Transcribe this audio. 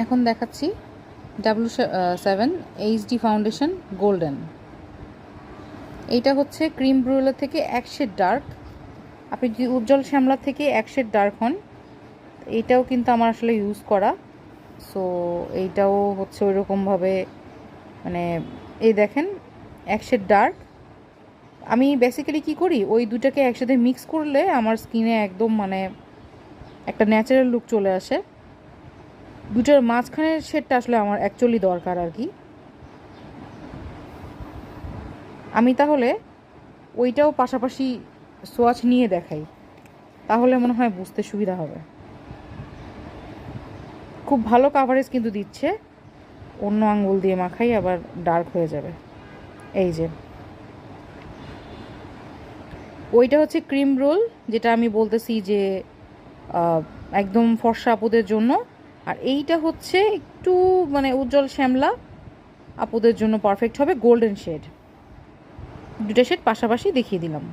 এখন দেখাচ্ছি W7 HD foundation golden. এইটা হচ্ছে ক্রিম ব্রুলে থেকে এক শেড ডার্ক। আপনি যদি উজ্জ্বল শ্যামলা থেকে এক শেড ডার্ক হন, এইটাও কিন্তু আমার আসলে ইউজ করা। সো এইটাও হচ্ছে ওই রকমভাবে, মানে এই দেখেন এক শেড ডার্ক। আমি বেসিক্যালি কি করি, ওই দুটাকে একসাথে মিক্স করলে আমার স্কিনে একদম মানে একটা ন্যাচারাল লুক চলে আসে। দুটার মাঝখানের শেডটা আসলে আমার অ্যাকচুয়ালি দরকার আর কি। আমি তাহলে ওইটাও পাশাপাশি সোয়াচ নিয়ে দেখাই, তাহলে মনে হয় বুঝতে সুবিধা হবে। খুব ভালো কাভারেজ কিন্তু দিচ্ছে। অন্য আঙ্গুল দিয়ে মাখাই আবার ডার্ক হয়ে যাবে। এই যে ওইটা হচ্ছে ক্রিম রোল, যেটা আমি বলতেছি যে একদম ফর্সা আপুদের জন্য। আর এইটা হচ্ছে একটু মানে উজ্জ্বল শ্যামলা আপুদের জন্য পারফেক্ট হবে, গোল্ডেন শেড। দুটো শেড পাশাপাশি দেখিয়ে দিলাম।